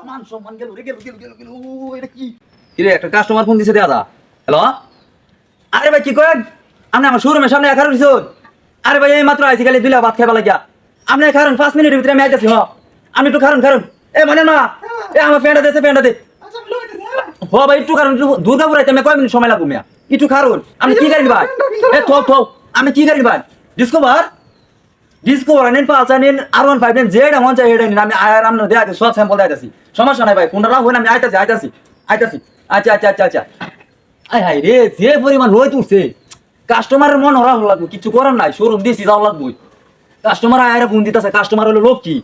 মান সম্মান গেল রে, গেল গেল গেল গেল। এটা কি কিরে, একটা কাস্টমার ফোন দিছে, দেয়া যা। হ্যালো, আরে ভাই কি করেন আপনি? আমার শোরুমের সামনে একা রইছেন? আরে ভাই এই মাত্র আইছি, খালি দুইলা ভাত খাইবা লাগিয়া। আপনি খারুন, 5 মিনিটের ভিতরে আমি আইতাছি। আপনি একটু খারুন খারুন। এ মানে না, এ আমার ফ্রেন্ডটা দেছে, ফ্রেন্ডটা দে। ভাই একটু খারুন, দুর্গাপুর আইতে আমি কয় মিনিট সময় লাগবে মিয়া? একটু খারুন। আপনি কি গাড়ি ভাই? এ থো থো, আমি কি গাড়ি ভাই? ডিসকভার ডিসকভার নেন, পাঁচা নেন, R15 নেন, যেটা মন চাই এটা নিন। আমি আর আমরা দেয়া সব স্যাম্পল দেখাইতাছি, সমস্যা নাই ভাই। ফোনটা রাখুন, আমি আইতাছি আইতাছি আইতাছি। আচ্ছা আচ্ছা আচ্ছা আচ্ছা। আয় হাই রে, যে পরিমাণ রোদ উঠছে, কাস্টমারের মন ওরা লাগবে, কিছু করার নাই। শোরুম দিয়েছি, যাও লাগবে। কাস্টমার আয় ফোন দিতেছে, কাস্টমার হলো লোক কি?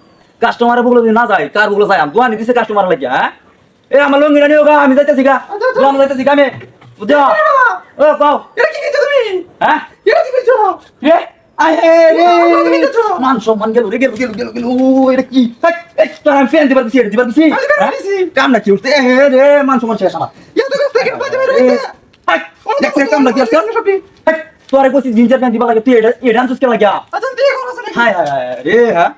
কাস্টমারের বগুলো যদি না যায়, কার বগুলো যায়? আমি দোয়ানি দিছে কাস্টমার লাগিয়া। হ্যাঁ, এ আমার লঙ্গিটা নিও গা, আমি যাইতেছি গা, দোয়ানো যাইতেছি গা আমি। বুঝছো? ও কাও, এটা কি কিনছো তুমি? হ্যাঁ এটা কি কিনছো? রে, আয় হে রে, মান সম্মান গেল রে, গেল গেল গেল গেল। এটা কি? তোর আমি ফ্যান দিবার দিছি, এটা দিবার দিছি। কাম না কি উঠছে? এ হে রে, মান সম্মান শেষ আমার। এত কষ্ট করে বাজে মেরে হইছে। দেখছেন কাম না কি আসছে? তোরে কইছি জিঞ্জার ফ্যান দিবা লাগে, তুই এটা এটা আনছিস কে লাগিয়া? আচ্ছা তুই করছ নাকি? হায় হায় হায় রে, হ্যাঁ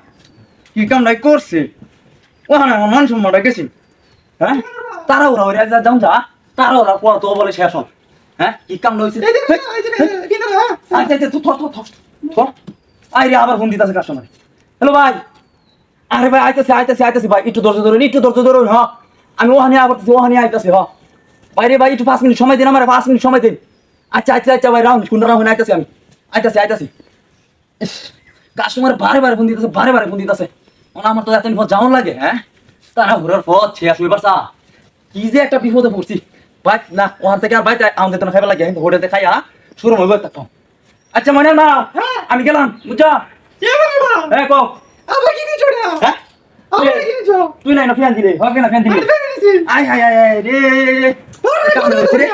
কি কাম নাই করছে? ওখানে আমার মান সম্মানটা গেছি। হ্যাঁ, তারা ওরা ওরা যাও যা, তারা ওরা কত বলে শেষ হন। হ্যাঁ, কি কাম হইছে? এই যে এই যে কিনা না। আচ্ছা আচ্ছা, তুই থ আই রে, আবার ফোন দিতেছে কাস্টমার। হ্যালো ভাই, আরে ভাই আইতাছি আইতাছি আইতাছি ভাই, একটু ধৈর্য ধরুন, একটু ধৈর্য ধরুন। হ্যাঁ, আমি ওখানে আবরতেছি, ওখানে আইতাছি। হ্যাঁ ভাই রে ভাই, একটু 5 মিনিট সময় দিন, আমার 5 মিনিট সময় দিন। আচ্ছা আচ্ছা আচ্ছা ভাই, রাউন্ড কোন রাউন্ড আইতাছি আমি, আইতাছি আইতাছি। কাস্টমার বারে বারে ফোন দিতেছে, বারে বারে ফোন দিতেছে। আমার তো এতদিন পর যাওয়ার লাগে। হ্যাঁ, তারা ঘুরার পথ শেষ হইবার চা, কি যে একটা বিপদে পড়ছি ভাই। না, ওখান থেকে আর বাইতে আমাদের তো খাইবার লাগে, কিন্তু হোটেলে খাইয়া শুরু হইব একটা। আচ্ছা মানে না, আমি গেলাম, বুঝছো? কে বাবা? হ্যাঁ কও। আবার কি কিনছো এটা? হ্যাঁ, আবার কি কিনছো? তুই নাই না ফ্যান দিলে, হবে না ফ্যান দিলে? আমি ফেলে দিছি। আই হাই হাই হাই রে, কেমন হয়েছে রে?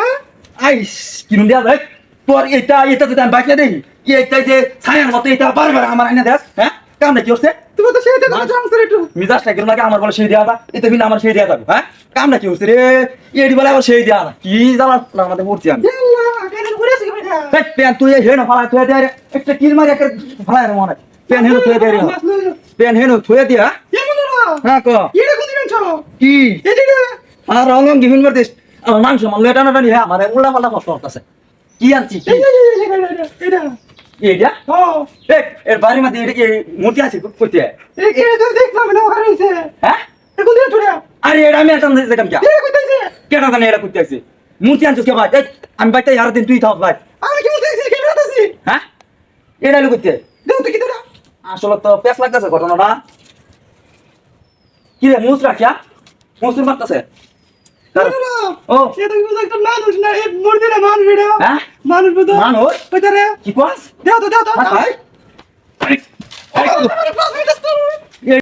আইস কিনুন দেয়া দেখ, তোর এটা এটা যদি আমি বাকিয়ে দেই, এইটাই যে ছায়ার মতো, এটা বারে বারে আমার আইনা দেখ। হ্যাঁ, কামটা কি হচ্ছে? তুমি তো সেই দেখো জানছ একটু। মিজাজটা কিরম লাগে আমার, বলে সেই দেওয়া, এটা বিনা আমার সেই দেওয়া যাবে। হ্যাঁ, কামটা কি হচ্ছে রে? এডি বলে আবার সেই দেওয়া, কি জ্বালা আমাদের পড়ছি আমি। আল্লাহ কেন ঘুরে আসি ভাই এটা? দেখ প্যান তুই হেন ফালা থুয়ে দে রে, একটা কিল মারি একটা ফালা রে মনে, প্যান হেন থুয়ে দে রে, প্যান হেন থুয়ে দিয়া। কেমন না? হ্যাঁ ক এটা কোন কিনছো? কি? এই যে আর রঙ গিভিন করতিস, আমার মাংস মাংলো এটা না জানি। হ্যাঁ, আমার উল্টা পাল্টা কষ্ট হচ্ছে। কি আনছি কি এটা এইটা? ও দেখ এর বাড়ির মধ্যে এটা কি মূর্তি আছে কইতে? এটা তো দেখলাম না ওখানে হইছে। হ্যাঁ, এটা কোন দিন চড়া? আরে এটা আমি আনতাম যেতাম কি? এটা কইতাছে। কেটা জানে এটা করতে আছে? মূর্তি আনছিস কে ভাই? এই, আমি বাইতে আর দিন তুই থাক ভাই। আমি কি বলতেছি কেন আতাছি? হ্যাঁ, এটা হলো করতে দেখ তো কি তোরা? আসলে তো পেছ লাগতেছে ঘটনাটা। কি রে মুস রাখিয়া মুসুর মারতেছে? না ও এটা কি বুঝা একটা মানুষ না এই মুরগি না মানুষ এটা হ্যাঁ, মানুষ বুঝা মানুষ কইতারে কি কস? দাও তো মাথায়